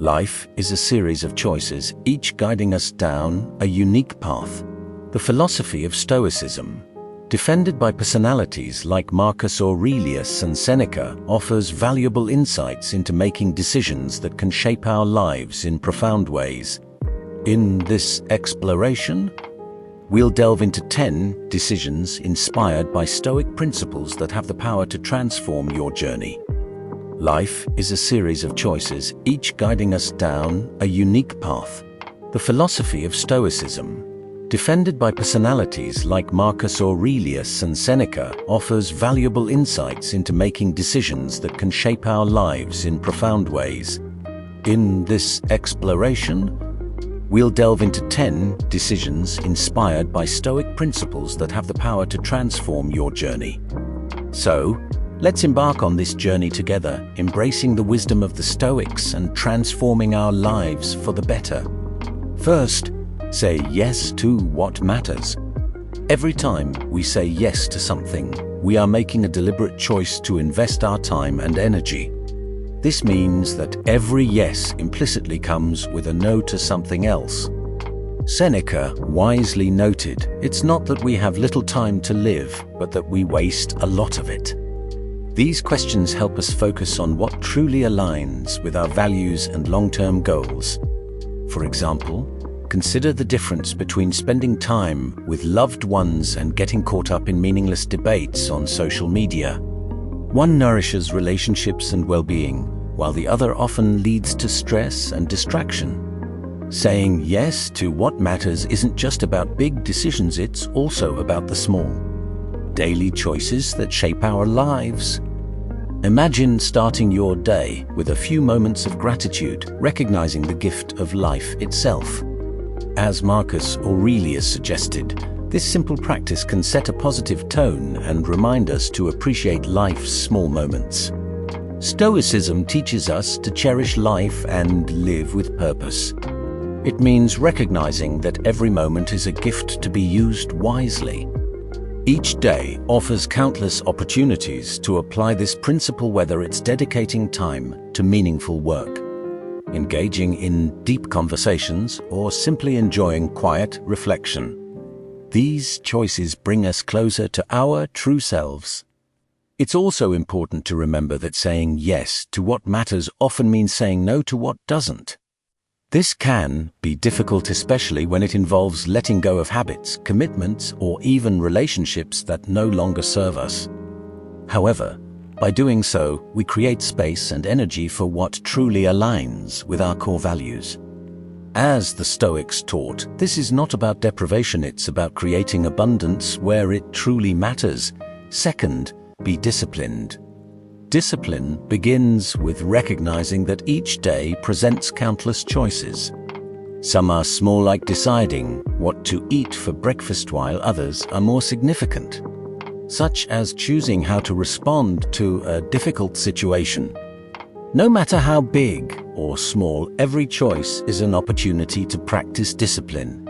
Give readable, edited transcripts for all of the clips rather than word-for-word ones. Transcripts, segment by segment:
Life is a series of choices, each guiding us down a unique path. The philosophy of Stoicism, defended by personalities like Marcus Aurelius and Seneca, offers valuable insights into making decisions that can shape our lives in profound ways. In this exploration, we'll delve into 10 decisions inspired by Stoic principles that have the power to transform your journey. Life is a series of choices, each guiding us down a unique path. The philosophy of Stoicism, defended by personalities like Marcus Aurelius and Seneca, offers valuable insights into making decisions that can shape our lives in profound ways. In this exploration, we'll delve into 10 decisions inspired by Stoic principles that have the power to transform your journey. So, let's embark on this journey together, embracing the wisdom of the Stoics and transforming our lives for the better. First, say yes to what matters. Every time we say yes to something, we are making a deliberate choice to invest our time and energy. This means that every yes implicitly comes with a no to something else. Seneca wisely noted, "It's not that we have little time to live, but that we waste a lot of it." These questions help us focus on what truly aligns with our values and long-term goals. For example, consider the difference between spending time with loved ones and getting caught up in meaningless debates on social media. One nourishes relationships and well-being, while the other often leads to stress and distraction. Saying yes to what matters isn't just about big decisions, it's also about the small, daily choices that shape our lives. Imagine starting your day with a few moments of gratitude, recognizing the gift of life itself. As Marcus Aurelius suggested, this simple practice can set a positive tone and remind us to appreciate life's small moments. Stoicism teaches us to cherish life and live with purpose. It means recognizing that every moment is a gift to be used wisely. Each day offers countless opportunities to apply this principle, whether it's dedicating time to meaningful work, engaging in deep conversations, or simply enjoying quiet reflection. These choices bring us closer to our true selves. It's also important to remember that saying yes to what matters often means saying no to what doesn't. This can be difficult, especially when it involves letting go of habits, commitments, or even relationships that no longer serve us. However, by doing so, we create space and energy for what truly aligns with our core values. As the Stoics taught, this is not about deprivation, it's about creating abundance where it truly matters. Second, be disciplined. Discipline begins with recognizing that each day presents countless choices. Some are small, like deciding what to eat for breakfast, while others are more significant, such as choosing how to respond to a difficult situation. No matter how big or small, every choice is an opportunity to practice discipline.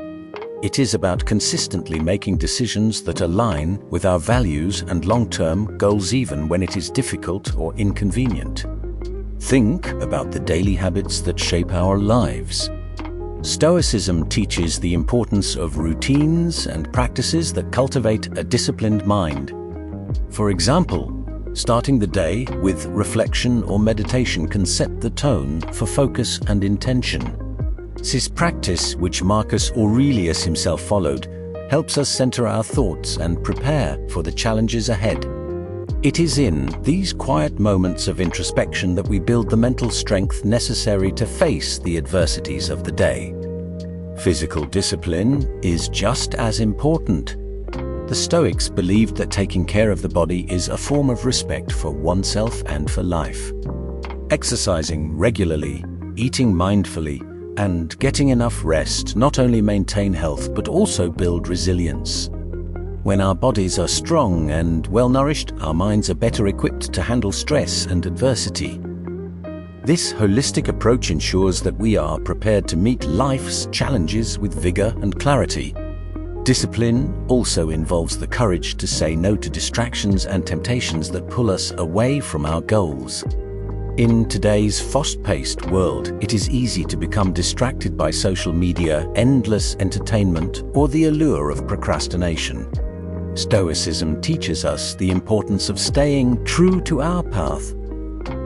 It is about consistently making decisions that align with our values and long-term goals, even when it is difficult or inconvenient. Think about the daily habits that shape our lives. Stoicism teaches the importance of routines and practices that cultivate a disciplined mind. For example, starting the day with reflection or meditation can set the tone for focus and intention. This practice, which Marcus Aurelius himself followed, helps us center our thoughts and prepare for the challenges ahead. It is in these quiet moments of introspection that we build the mental strength necessary to face the adversities of the day. Physical discipline is just as important. The Stoics believed that taking care of the body is a form of respect for oneself and for life. Exercising regularly, eating mindfully, and getting enough rest not only maintain health but also build resilience. When our bodies are strong and well-nourished, our minds are better equipped to handle stress and adversity. This holistic approach ensures that we are prepared to meet life's challenges with vigor and clarity. Discipline also involves the courage to say no to distractions and temptations that pull us away from our goals. In today's fast-paced world, it is easy to become distracted by social media, endless entertainment, or the allure of procrastination. Stoicism teaches us the importance of staying true to our path.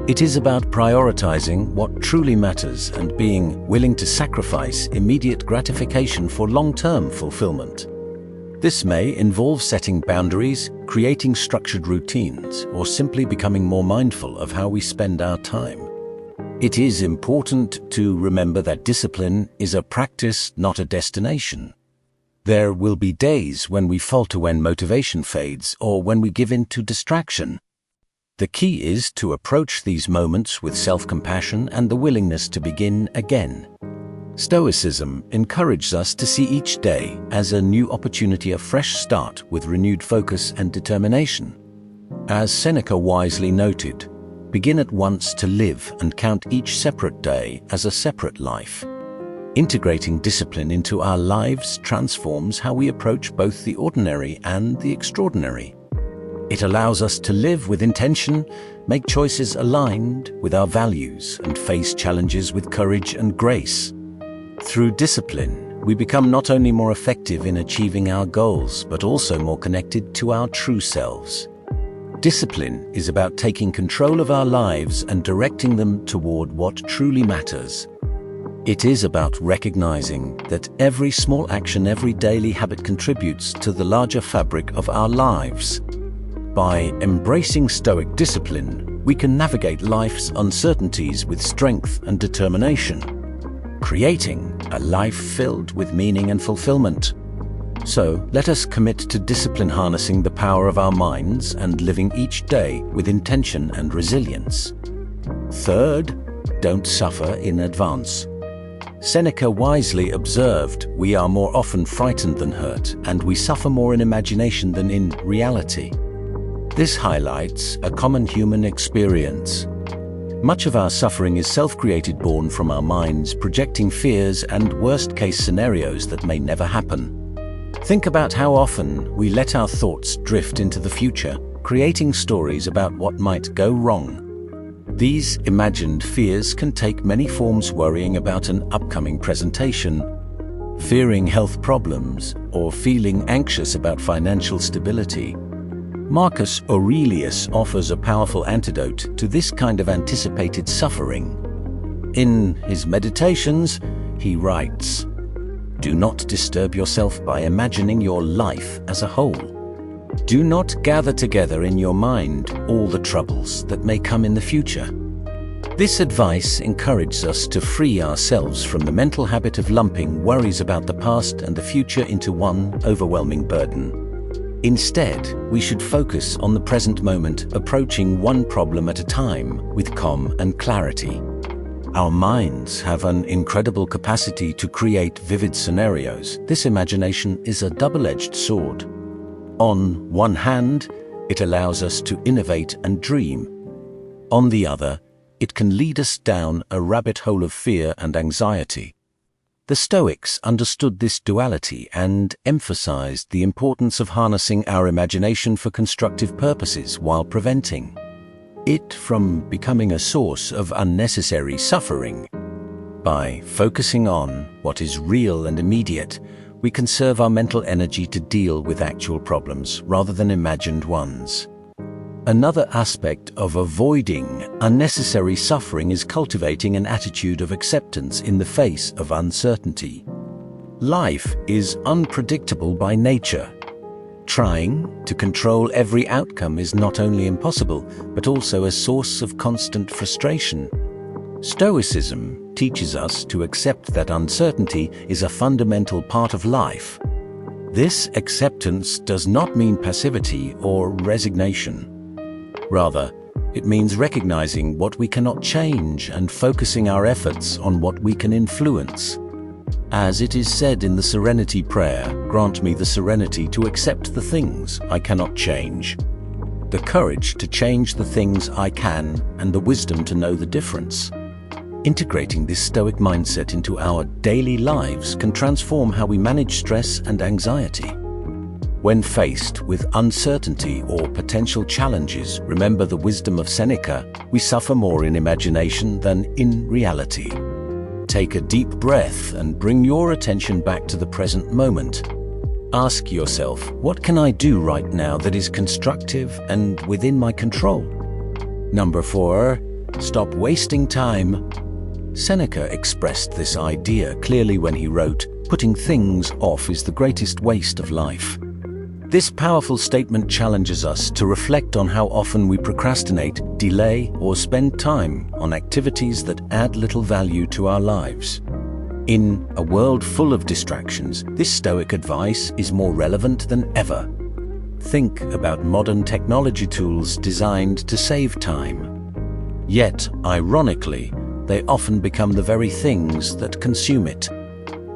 It is about prioritizing what truly matters and being willing to sacrifice immediate gratification for long-term fulfillment. This may involve setting boundaries, creating structured routines, or simply becoming more mindful of how we spend our time. It is important to remember that discipline is a practice, not a destination. There will be days when we falter, when motivation fades, or when we give in to distraction. The key is to approach these moments with self-compassion and the willingness to begin again. Stoicism encourages us to see each day as a new opportunity, a fresh start with renewed focus and determination. As Seneca wisely noted, begin at once to live and count each separate day as a separate life. Integrating discipline into our lives transforms how we approach both the ordinary and the extraordinary. It allows us to live with intention, make choices aligned with our values, and face challenges with courage and grace. Through discipline, we become not only more effective in achieving our goals, but also more connected to our true selves. Discipline is about taking control of our lives and directing them toward what truly matters. It is about recognizing that every small action, every daily habit contributes to the larger fabric of our lives. By embracing Stoic discipline, we can navigate life's uncertainties with strength and determination, creating a life filled with meaning and fulfillment. So, let us commit to discipline, harnessing the power of our minds and living each day with intention and resilience. Third, don't suffer in advance. Seneca wisely observed, "We are more often frightened than hurt, and we suffer more in imagination than in reality." This highlights a common human experience. Much of our suffering is self-created, born from our minds, projecting fears and worst-case scenarios that may never happen. Think about how often we let our thoughts drift into the future, creating stories about what might go wrong. These imagined fears can take many forms: worrying about an upcoming presentation, fearing health problems, or feeling anxious about financial stability. Marcus Aurelius offers a powerful antidote to this kind of anticipated suffering. In his Meditations, he writes, "Do not disturb yourself by imagining your life as a whole. Do not gather together in your mind all the troubles that may come in the future." This advice encourages us to free ourselves from the mental habit of lumping worries about the past and the future into one overwhelming burden. Instead, we should focus on the present moment, approaching one problem at a time with calm and clarity. Our minds have an incredible capacity to create vivid scenarios. This imagination is a double-edged sword. On one hand, it allows us to innovate and dream. On the other, it can lead us down a rabbit hole of fear and anxiety. The Stoics understood this duality and emphasized the importance of harnessing our imagination for constructive purposes while preventing it from becoming a source of unnecessary suffering. By focusing on what is real and immediate, we conserve our mental energy to deal with actual problems rather than imagined ones. Another aspect of avoiding unnecessary suffering is cultivating an attitude of acceptance in the face of uncertainty. Life is unpredictable by nature. Trying to control every outcome is not only impossible, but also a source of constant frustration. Stoicism teaches us to accept that uncertainty is a fundamental part of life. This acceptance does not mean passivity or resignation. Rather, it means recognizing what we cannot change and focusing our efforts on what we can influence. As it is said in the Serenity Prayer, "Grant me the serenity to accept the things I cannot change, the courage to change the things I can, and the wisdom to know the difference." Integrating this Stoic mindset into our daily lives can transform how we manage stress and anxiety. When faced with uncertainty or potential challenges, remember the wisdom of Seneca: we suffer more in imagination than in reality. Take a deep breath and bring your attention back to the present moment. Ask yourself, what can I do right now that is constructive and within my control? Number 4, stop wasting time. Seneca expressed this idea clearly when he wrote, "Putting things off is the greatest waste of life." This powerful statement challenges us to reflect on how often we procrastinate, delay, or spend time on activities that add little value to our lives. In a world full of distractions, this Stoic advice is more relevant than ever. Think about modern technology tools designed to save time. Yet, ironically, they often become the very things that consume it.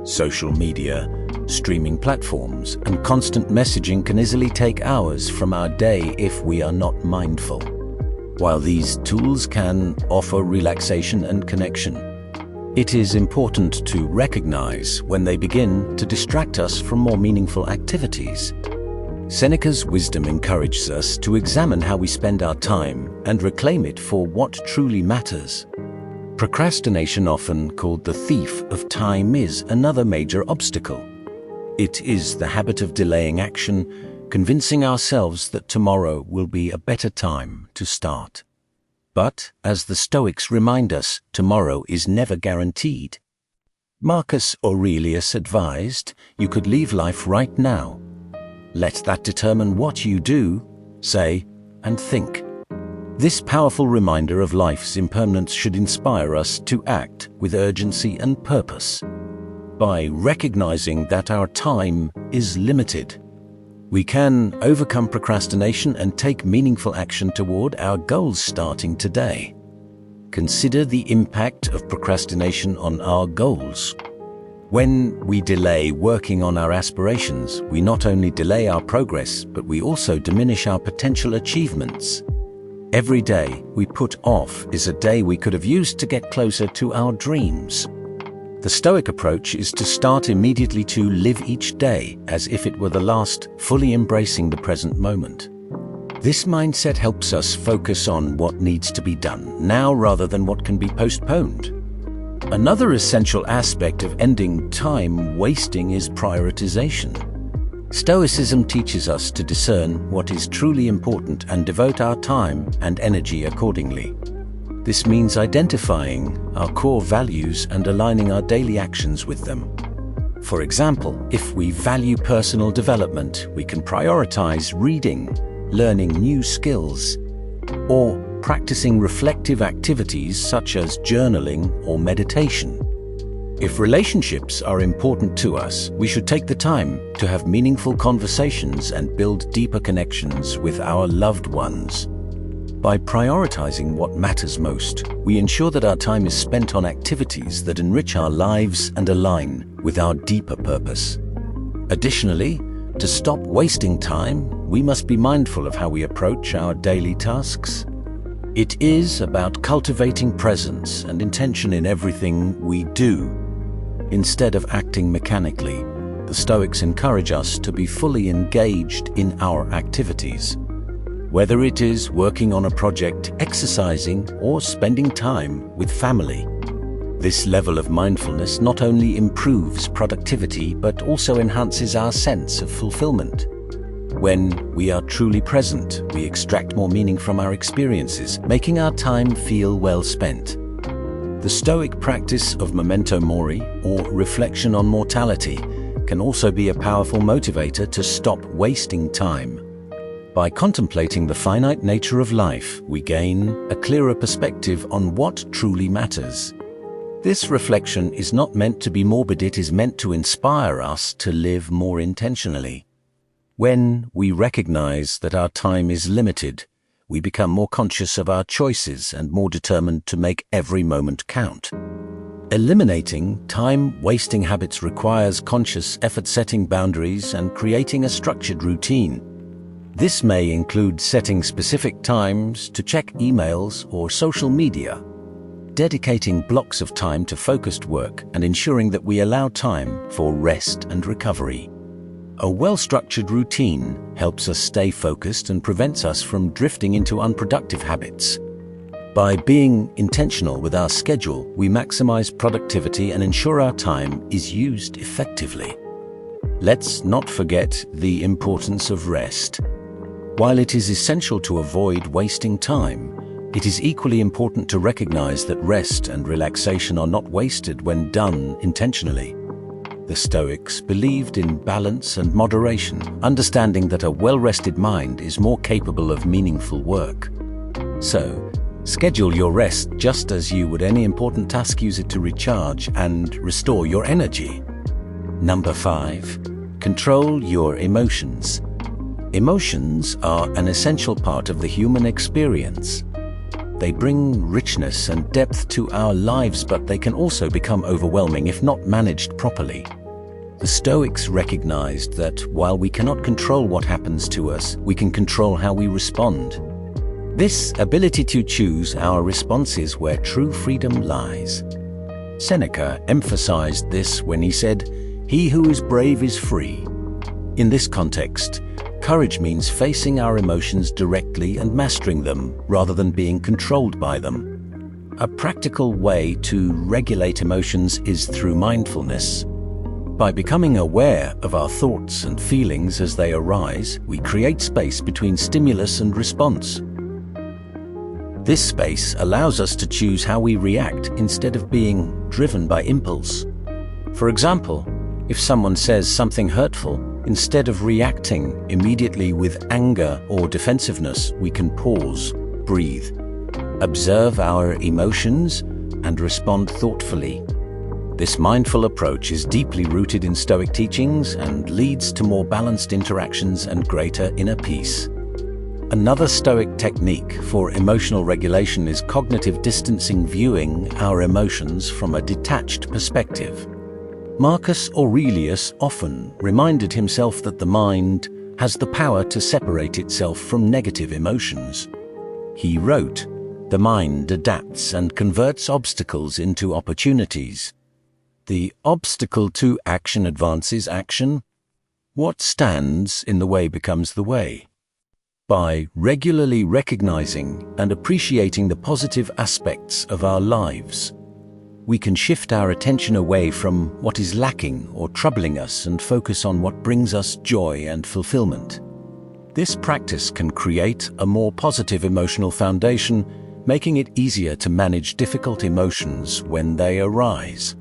Social media, streaming platforms, and constant messaging can easily take hours from our day if we are not mindful. While these tools can offer relaxation and connection, it is important to recognize when they begin to distract us from more meaningful activities. Seneca's wisdom encourages us to examine how we spend our time and reclaim it for what truly matters. Procrastination, often called the thief of time, is another major obstacle. It is the habit of delaying action, convincing ourselves that tomorrow will be a better time to start. But, as the Stoics remind us, tomorrow is never guaranteed. Marcus Aurelius advised, "You could leave life right now. Let that determine what you do, say, and think." This powerful reminder of life's impermanence should inspire us to act with urgency and purpose. By recognizing that our time is limited, we can overcome procrastination and take meaningful action toward our goals starting today. Consider the impact of procrastination on our goals. When we delay working on our aspirations, we not only delay our progress, but we also diminish our potential achievements. Every day we put off is a day we could have used to get closer to our dreams. The Stoic approach is to start immediately, to live each day as if it were the last, fully embracing the present moment. This mindset helps us focus on what needs to be done now rather than what can be postponed. Another essential aspect of ending time wasting is prioritization. Stoicism teaches us to discern what is truly important and devote our time and energy accordingly. This means identifying our core values and aligning our daily actions with them. For example, if we value personal development, we can prioritize reading, learning new skills, or practicing reflective activities such as journaling or meditation. If relationships are important to us, we should take the time to have meaningful conversations and build deeper connections with our loved ones. By prioritizing what matters most, we ensure that our time is spent on activities that enrich our lives and align with our deeper purpose. Additionally, to stop wasting time, we must be mindful of how we approach our daily tasks. It is about cultivating presence and intention in everything we do. Instead of acting mechanically, the Stoics encourage us to be fully engaged in our activities. Whether it is working on a project, exercising, or spending time with family. This level of mindfulness not only improves productivity but also enhances our sense of fulfillment. When we are truly present, we extract more meaning from our experiences, making our time feel well spent. The Stoic practice of memento mori, or reflection on mortality, can also be a powerful motivator to stop wasting time. By contemplating the finite nature of life, we gain a clearer perspective on what truly matters. This reflection is not meant to be morbid, it is meant to inspire us to live more intentionally. When we recognize that our time is limited, we become more conscious of our choices and more determined to make every moment count. Eliminating time-wasting habits requires conscious effort, setting boundaries and creating a structured routine. This may include setting specific times to check emails or social media, dedicating blocks of time to focused work, and ensuring that we allow time for rest and recovery. A well-structured routine helps us stay focused and prevents us from drifting into unproductive habits. By being intentional with our schedule, we maximize productivity and ensure our time is used effectively. Let's not forget the importance of rest. While it is essential to avoid wasting time, it is equally important to recognize that rest and relaxation are not wasted when done intentionally. The Stoics believed in balance and moderation, understanding that a well-rested mind is more capable of meaningful work. So, schedule your rest just as you would any important task. Use it to recharge and restore your energy. Number 5. Control your emotions. Emotions are an essential part of the human experience. They bring richness and depth to our lives, but they can also become overwhelming if not managed properly. The Stoics recognized that while we cannot control what happens to us, we can control how we respond. This ability to choose our response is where true freedom lies. Seneca emphasized this when he said, "He who is brave is free." In this context, courage means facing our emotions directly and mastering them rather than being controlled by them. A practical way to regulate emotions is through mindfulness. By becoming aware of our thoughts and feelings as they arise, we create space between stimulus and response. This space allows us to choose how we react instead of being driven by impulse. For example, if someone says something hurtful, instead of reacting immediately with anger or defensiveness, we can pause, breathe, observe our emotions, and respond thoughtfully. This mindful approach is deeply rooted in Stoic teachings and leads to more balanced interactions and greater inner peace. Another Stoic technique for emotional regulation is cognitive distancing, viewing our emotions from a detached perspective. Marcus Aurelius often reminded himself that the mind has the power to separate itself from negative emotions. He wrote, "The mind adapts and converts obstacles into opportunities. The obstacle to action advances action. What stands in the way becomes the way." By regularly recognizing and appreciating the positive aspects of our lives, we can shift our attention away from what is lacking or troubling us and focus on what brings us joy and fulfillment. This practice can create a more positive emotional foundation, making it easier to manage difficult emotions when they arise.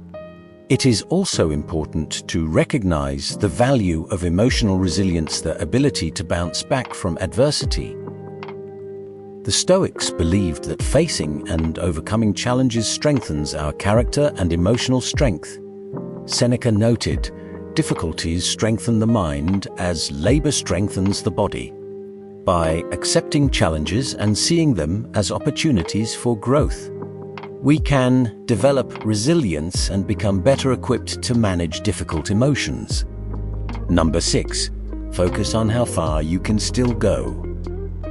It is also important to recognize the value of emotional resilience, the ability to bounce back from adversity. The Stoics believed that facing and overcoming challenges strengthens our character and emotional strength. Seneca noted, "Difficulties strengthen the mind as labor strengthens the body." By accepting challenges and seeing them as opportunities for growth, we can develop resilience and become better equipped to manage difficult emotions. Number 6. Focus on how far you can still go.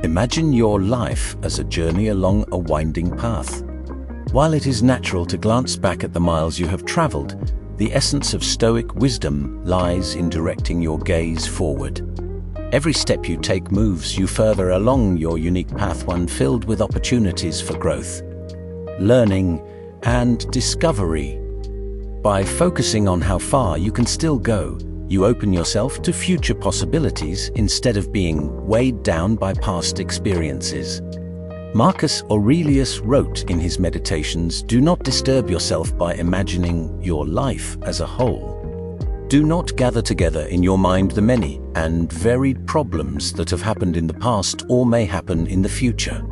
Imagine your life as a journey along a winding path. While it is natural to glance back at the miles you have traveled, the essence of Stoic wisdom lies in directing your gaze forward. Every step you take moves you further along your unique path, one filled with opportunities for growth, learning, and discovery. By focusing on how far you can still go, you open yourself to future possibilities instead of being weighed down by past experiences. Marcus Aurelius wrote in his Meditations, "Do not disturb yourself by imagining your life as a whole. Do not gather together in your mind the many and varied problems that have happened in the past or may happen in the future."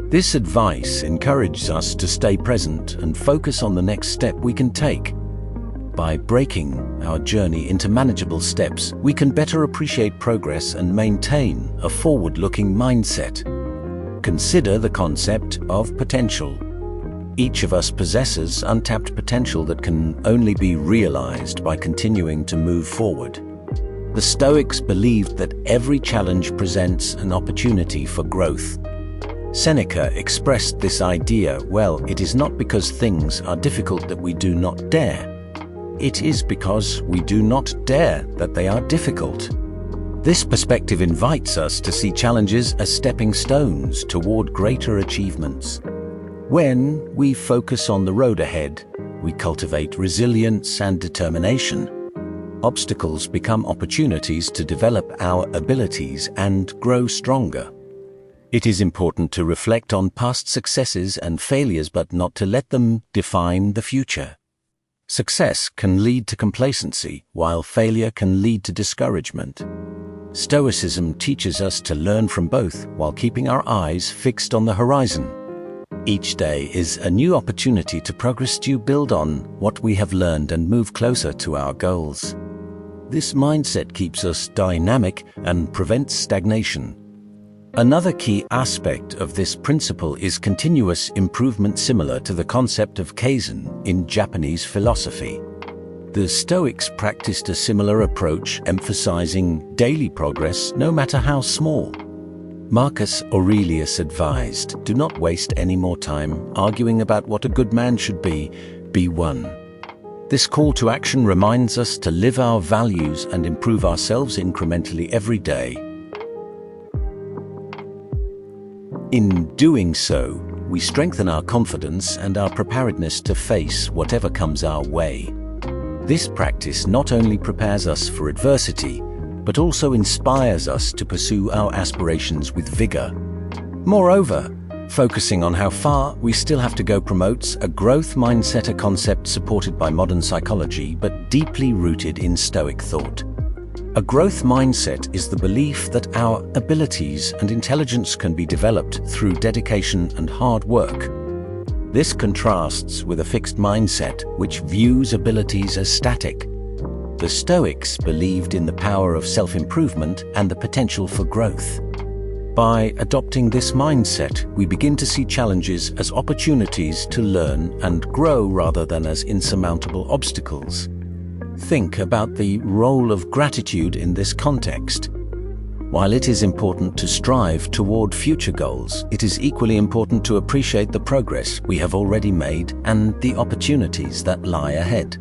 This advice encourages us to stay present and focus on the next step we can take. By breaking our journey into manageable steps, we can better appreciate progress and maintain a forward-looking mindset. Consider the concept of potential. Each of us possesses untapped potential that can only be realized by continuing to move forward. The Stoics believed that every challenge presents an opportunity for growth. Seneca expressed this idea, "Well, it is not because things are difficult that we do not dare. it is because we do not dare that they are difficult. This perspective invites us to see challenges as stepping stones toward greater achievements. When we focus on the road ahead, we cultivate resilience and determination. Obstacles become opportunities to develop our abilities and grow stronger. It is important to reflect on past successes and failures, but not to let them define the future. Success can lead to complacency, while failure can lead to discouragement. Stoicism teaches us to learn from both while keeping our eyes fixed on the horizon. Each day is a new opportunity to progress, to build on what we have learned and move closer to our goals. This mindset keeps us dynamic and prevents stagnation. Another key aspect of this principle is continuous improvement, similar to the concept of kaizen in Japanese philosophy. The Stoics practiced a similar approach, emphasizing daily progress, no matter how small. Marcus Aurelius advised, "Do not waste any more time arguing about what a good man should be one." This call to action reminds us to live our values and improve ourselves incrementally every day. In doing so, we strengthen our confidence and our preparedness to face whatever comes our way. This practice not only prepares us for adversity, but also inspires us to pursue our aspirations with vigor. Moreover, focusing on how far we still have to go promotes a growth mindset, a concept supported by modern psychology but deeply rooted in Stoic thought. A growth mindset is the belief that our abilities and intelligence can be developed through dedication and hard work. This contrasts with a fixed mindset which views abilities as static. The Stoics believed in the power of self-improvement and the potential for growth. By adopting this mindset, we begin to see challenges as opportunities to learn and grow rather than as insurmountable obstacles. Think about the role of gratitude in this context. While it is important to strive toward future goals, it is equally important to appreciate the progress we have already made and the opportunities that lie ahead.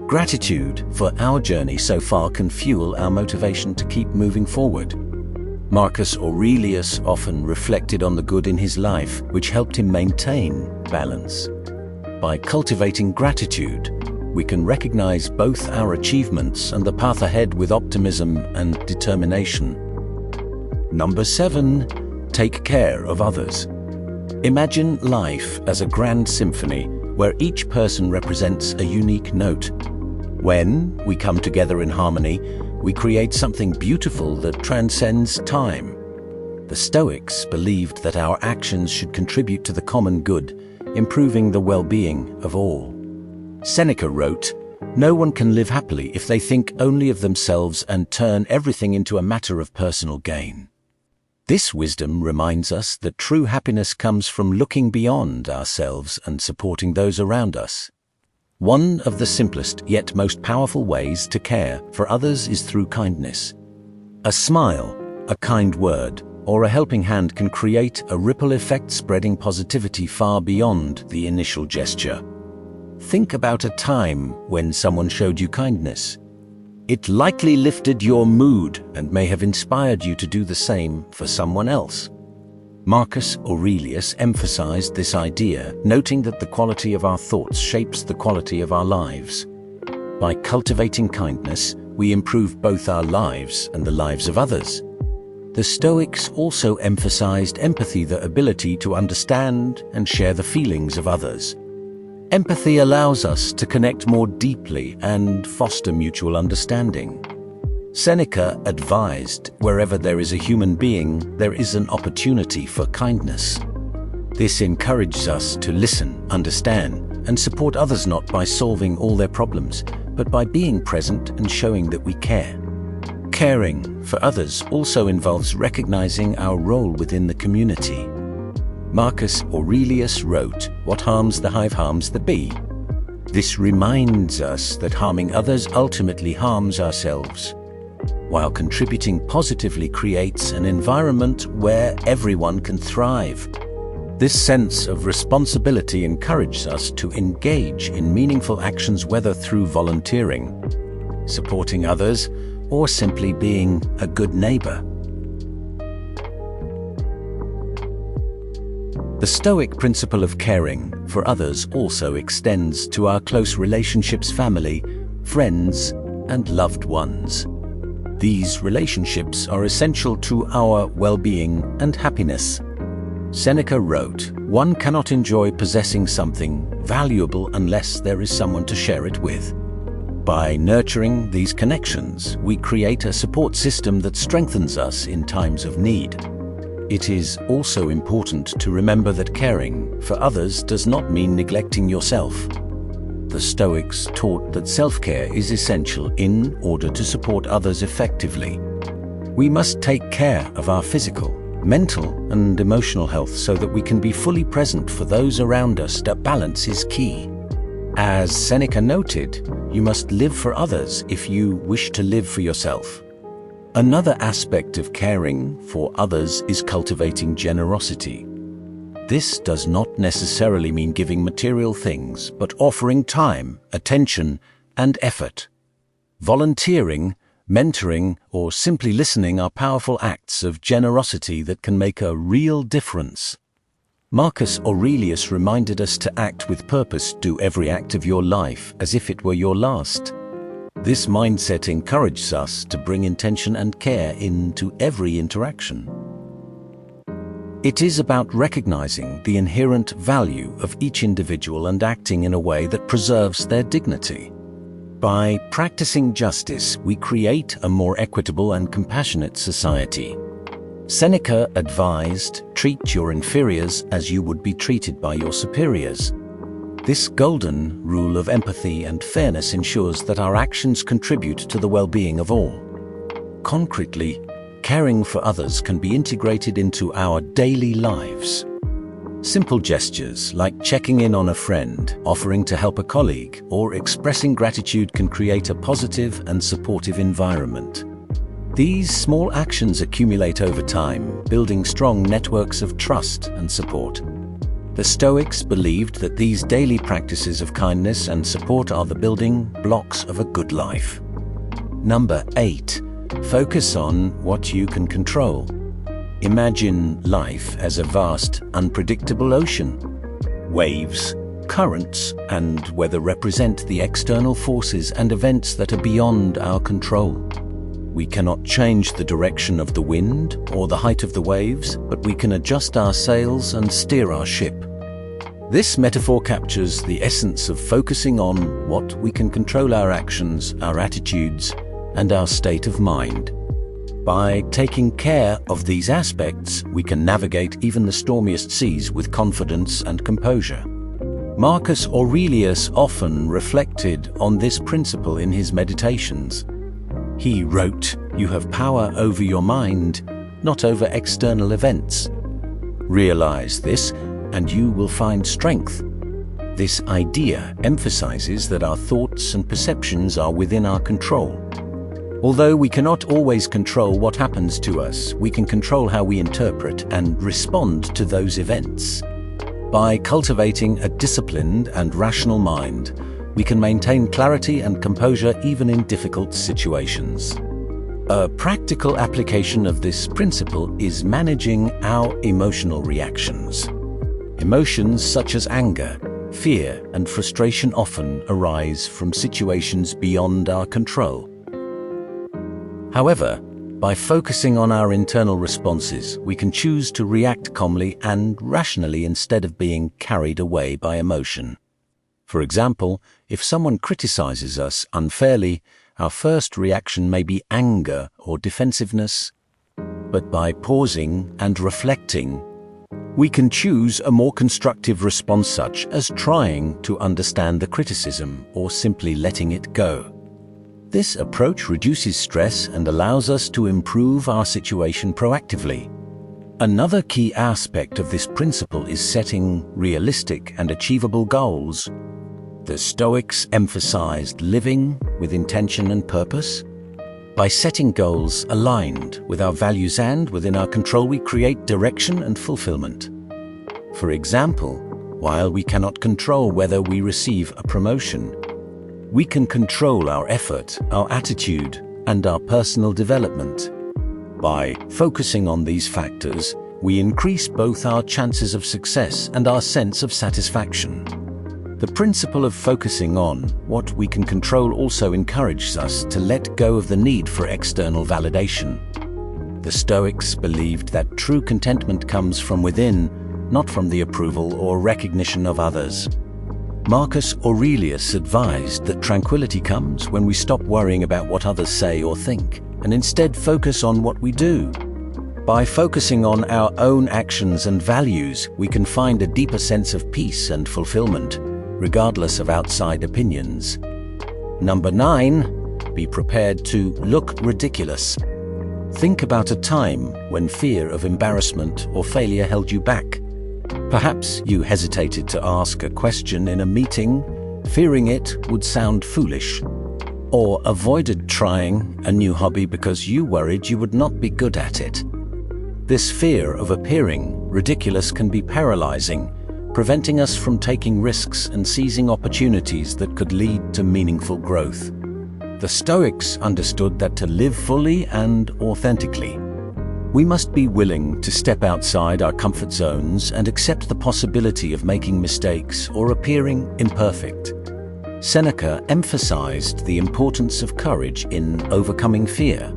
Gratitude for our journey so far can fuel our motivation to keep moving forward. Marcus Aurelius often reflected on the good in his life, which helped him maintain balance. By cultivating gratitude, we can recognize both our achievements and the path ahead with optimism and determination. Number 7, take care of others. Imagine life as a grand symphony where each person represents a unique note. When we come together in harmony, we create something beautiful that transcends time. The Stoics believed that our actions should contribute to the common good, improving the well-being of all. Seneca wrote, "No one can live happily if they think only of themselves and turn everything into a matter of personal gain." This wisdom reminds us that true happiness comes from looking beyond ourselves and supporting those around us. One of the simplest yet most powerful ways to care for others is through kindness. A smile, a kind word, or a helping hand can create a ripple effect, spreading positivity far beyond the initial gesture. Think about a time when someone showed you kindness. It likely lifted your mood and may have inspired you to do the same for someone else. Marcus Aurelius emphasized this idea, noting that the quality of our thoughts shapes the quality of our lives. By cultivating kindness, we improve both our lives and the lives of others. The Stoics also emphasized empathy, the ability to understand and share the feelings of others. Empathy allows us to connect more deeply and foster mutual understanding. Seneca advised, "Wherever there is a human being, there is an opportunity for kindness." This encourages us to listen, understand, and support others, not by solving all their problems, but by being present and showing that we care. Caring for others also involves recognizing our role within the community. Marcus Aurelius wrote, "What harms the hive harms the bee." This reminds us that harming others ultimately harms ourselves, while contributing positively creates an environment where everyone can thrive. This sense of responsibility encourages us to engage in meaningful actions, whether through volunteering, supporting others, or simply being a good neighbor. The Stoic principle of caring for others also extends to our close relationships, family, friends, and loved ones. These relationships are essential to our well-being and happiness. Seneca wrote, "One cannot enjoy possessing something valuable unless there is someone to share it with." By nurturing these connections, we create a support system that strengthens us in times of need. It is also important to remember that caring for others does not mean neglecting yourself. The Stoics taught that self-care is essential in order to support others effectively. We must take care of our physical, mental, and emotional health so that we can be fully present for those around us. That balance is key. As Seneca noted, you must live for others if you wish to live for yourself. Another aspect of caring for others is cultivating generosity. This does not necessarily mean giving material things, but offering time, attention, and effort. Volunteering, mentoring, or simply listening are powerful acts of generosity that can make a real difference. Marcus Aurelius reminded us to act with purpose. Do every act of your life as if it were your last. This mindset encourages us to bring intention and care into every interaction. It is about recognizing the inherent value of each individual and acting in a way that preserves their dignity. By practicing justice, we create a more equitable and compassionate society. Seneca advised, "Treat your inferiors as you would be treated by your superiors." This golden rule of empathy and fairness ensures that our actions contribute to the well-being of all. Concretely, caring for others can be integrated into our daily lives. Simple gestures like checking in on a friend, offering to help a colleague, or expressing gratitude can create a positive and supportive environment. These small actions accumulate over time, building strong networks of trust and support. The Stoics believed that these daily practices of kindness and support are the building blocks of a good life. Number 8. Focus on what you can control. Imagine life as a vast, unpredictable ocean. Waves, currents, and weather represent the external forces and events that are beyond our control. We cannot change the direction of the wind or the height of the waves, but we can adjust our sails and steer our ship. This metaphor captures the essence of focusing on what we can control: our actions, our attitudes, and our state of mind. By taking care of these aspects, we can navigate even the stormiest seas with confidence and composure. Marcus Aurelius often reflected on this principle in his meditations. He wrote, "You have power over your mind, not over external events. Realize this, and you will find strength." This idea emphasizes that our thoughts and perceptions are within our control. Although we cannot always control what happens to us, we can control how we interpret and respond to those events. By cultivating a disciplined and rational mind, we can maintain clarity and composure even in difficult situations. A practical application of this principle is managing our emotional reactions. Emotions such as anger, fear, and frustration often arise from situations beyond our control. However, by focusing on our internal responses, we can choose to react calmly and rationally instead of being carried away by emotion. For example, if someone criticizes us unfairly, our first reaction may be anger or defensiveness. But by pausing and reflecting, we can choose a more constructive response, such as trying to understand the criticism or simply letting it go. This approach reduces stress and allows us to improve our situation proactively. Another key aspect of this principle is setting realistic and achievable goals. The Stoics emphasized living with intention and purpose. By setting goals aligned with our values and within our control, we create direction and fulfillment. For example, while we cannot control whether we receive a promotion, we can control our effort, our attitude, and our personal development. By focusing on these factors, we increase both our chances of success and our sense of satisfaction. The principle of focusing on what we can control also encourages us to let go of the need for external validation. The Stoics believed that true contentment comes from within, not from the approval or recognition of others. Marcus Aurelius advised that tranquility comes when we stop worrying about what others say or think, and instead focus on what we do. By focusing on our own actions and values, we can find a deeper sense of peace and fulfillment, regardless of outside opinions. Number 9, be prepared to look ridiculous. Think about a time when fear of embarrassment or failure held you back. Perhaps you hesitated to ask a question in a meeting, fearing it would sound foolish, or avoided trying a new hobby because you worried you would not be good at it. This fear of appearing ridiculous can be paralyzing, preventing us from taking risks and seizing opportunities that could lead to meaningful growth. The Stoics understood that to live fully and authentically, we must be willing to step outside our comfort zones and accept the possibility of making mistakes or appearing imperfect. Seneca emphasized the importance of courage in overcoming fear.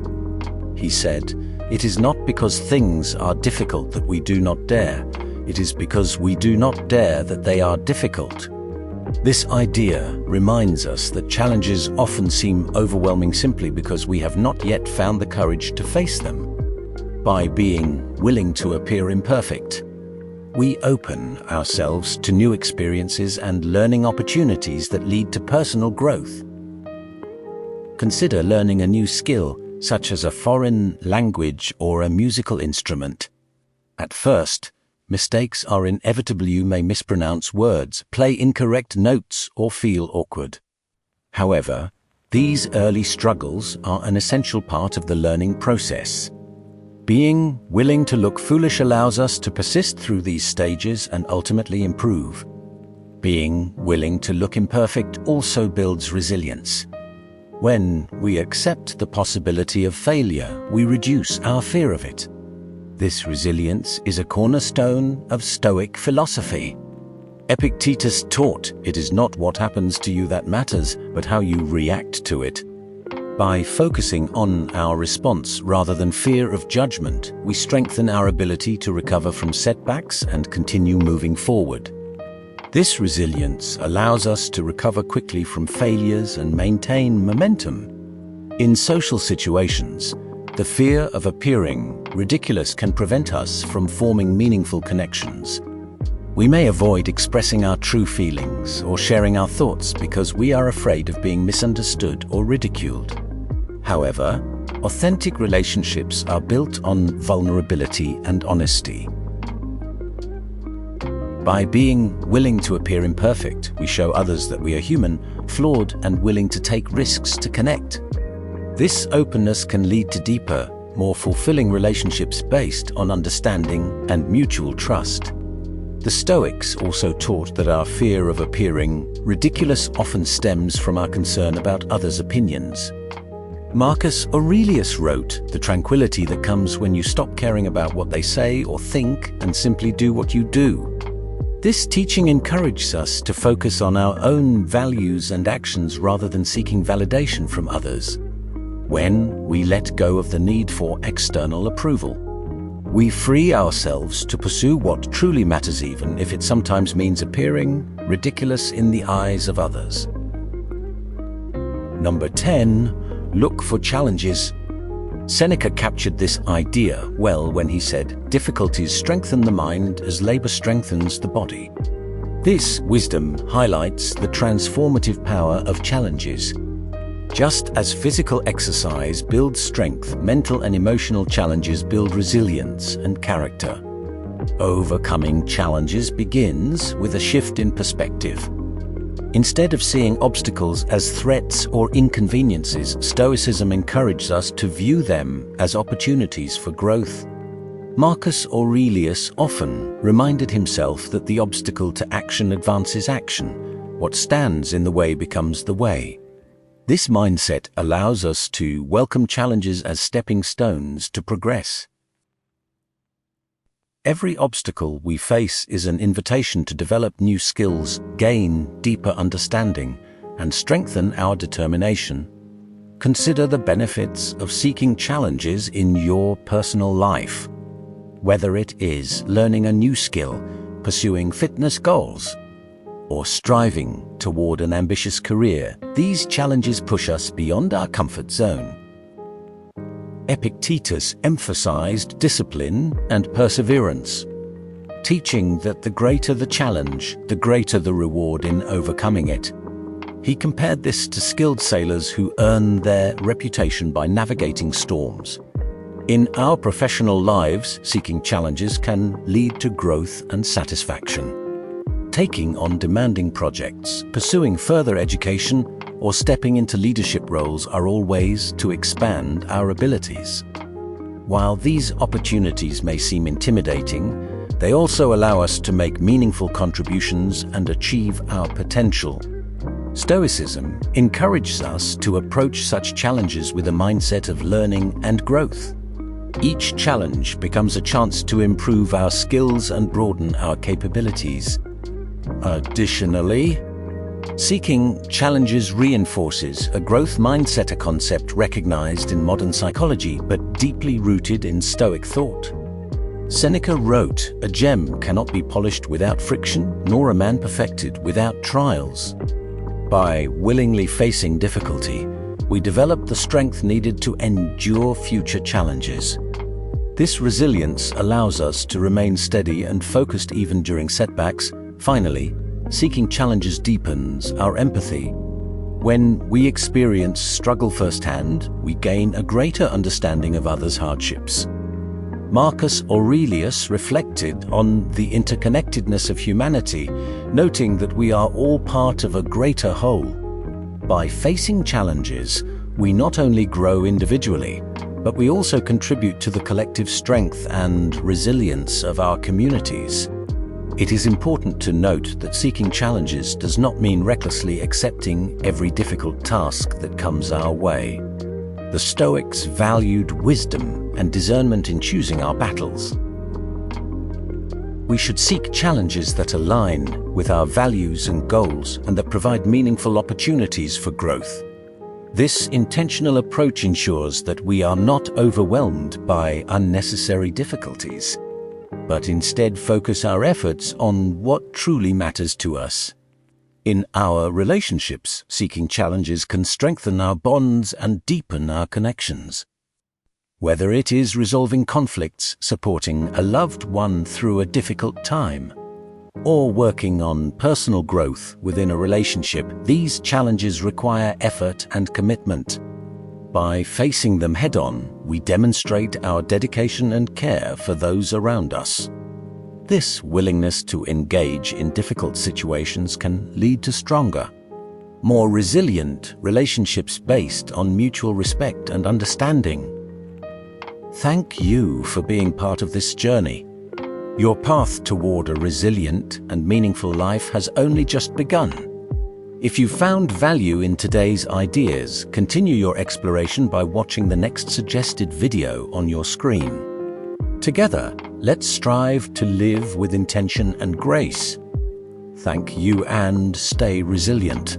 He said, "It is not because things are difficult that we do not dare. It is because we do not dare that they are difficult." This idea reminds us that challenges often seem overwhelming simply because we have not yet found the courage to face them. By being willing to appear imperfect, we open ourselves to new experiences and learning opportunities that lead to personal growth. Consider learning a new skill, such as a foreign language or a musical instrument. At first, mistakes are inevitable. You may mispronounce words, play incorrect notes, or feel awkward. However, these early struggles are an essential part of the learning process. Being willing to look foolish allows us to persist through these stages and ultimately improve. Being willing to look imperfect also builds resilience. When we accept the possibility of failure, we reduce our fear of it. This resilience is a cornerstone of Stoic philosophy. Epictetus taught, "It is not what happens to you that matters, but how you react to it." By focusing on our response rather than fear of judgment, we strengthen our ability to recover from setbacks and continue moving forward. This resilience allows us to recover quickly from failures and maintain momentum. In social situations, the fear of appearing ridiculous can prevent us from forming meaningful connections. We may avoid expressing our true feelings or sharing our thoughts because we are afraid of being misunderstood or ridiculed. However, authentic relationships are built on vulnerability and honesty. By being willing to appear imperfect, we show others that we are human, flawed, and willing to take risks to connect. This openness can lead to deeper, more fulfilling relationships based on understanding and mutual trust. The Stoics also taught that our fear of appearing ridiculous often stems from our concern about others' opinions. Marcus Aurelius wrote, "The tranquility that comes when you stop caring about what they say or think and simply do what you do." This teaching encourages us to focus on our own values and actions rather than seeking validation from others. When we let go of the need for external approval, we free ourselves to pursue what truly matters, even if it sometimes means appearing ridiculous in the eyes of others. Number 10, look for challenges. Seneca captured this idea well when he said, "Difficulties strengthen the mind as labor strengthens the body." This wisdom highlights the transformative power of challenges. Just as physical exercise builds strength, mental and emotional challenges build resilience and character. Overcoming challenges begins with a shift in perspective. Instead of seeing obstacles as threats or inconveniences, Stoicism encourages us to view them as opportunities for growth. Marcus Aurelius often reminded himself that the obstacle to action advances action. What stands in the way becomes the way. This mindset allows us to welcome challenges as stepping stones to progress. Every obstacle we face is an invitation to develop new skills, gain deeper understanding, and strengthen our determination. Consider the benefits of seeking challenges in your personal life. Whether it is learning a new skill, pursuing fitness goals, or striving toward an ambitious career, these challenges push us beyond our comfort zone. Epictetus emphasized discipline and perseverance, teaching that the greater the challenge, the greater the reward in overcoming it. He compared this to skilled sailors who earn their reputation by navigating storms. In our professional lives, seeking challenges can lead to growth and satisfaction. Taking on demanding projects, pursuing further education, or stepping into leadership roles are all ways to expand our abilities. While these opportunities may seem intimidating, they also allow us to make meaningful contributions and achieve our potential. Stoicism encourages us to approach such challenges with a mindset of learning and growth. Each challenge becomes a chance to improve our skills and broaden our capabilities. Additionally, seeking challenges reinforces a growth mindset, a concept recognized in modern psychology but deeply rooted in Stoic thought. Seneca wrote, "A gem cannot be polished without friction, nor a man perfected without trials." By willingly facing difficulty, we develop the strength needed to endure future challenges. This resilience allows us to remain steady and focused even during setbacks. Finally, seeking challenges deepens our empathy. When we experience struggle firsthand, we gain a greater understanding of others' hardships. Marcus Aurelius reflected on the interconnectedness of humanity, noting that we are all part of a greater whole. By facing challenges, we not only grow individually, but we also contribute to the collective strength and resilience of our communities. It is important to note that seeking challenges does not mean recklessly accepting every difficult task that comes our way. The Stoics valued wisdom and discernment in choosing our battles. We should seek challenges that align with our values and goals and that provide meaningful opportunities for growth. This intentional approach ensures that we are not overwhelmed by unnecessary difficulties, but instead focus our efforts on what truly matters to us. In our relationships, seeking challenges can strengthen our bonds and deepen our connections. Whether it is resolving conflicts, supporting a loved one through a difficult time, or working on personal growth within a relationship, these challenges require effort and commitment. By facing them head-on, we demonstrate our dedication and care for those around us. This willingness to engage in difficult situations can lead to stronger, more resilient relationships based on mutual respect and understanding. Thank you for being part of this journey. Your path toward a resilient and meaningful life has only just begun. If you found value in today's ideas, continue your exploration by watching the next suggested video on your screen. Together, let's strive to live with intention and grace. Thank you and stay resilient.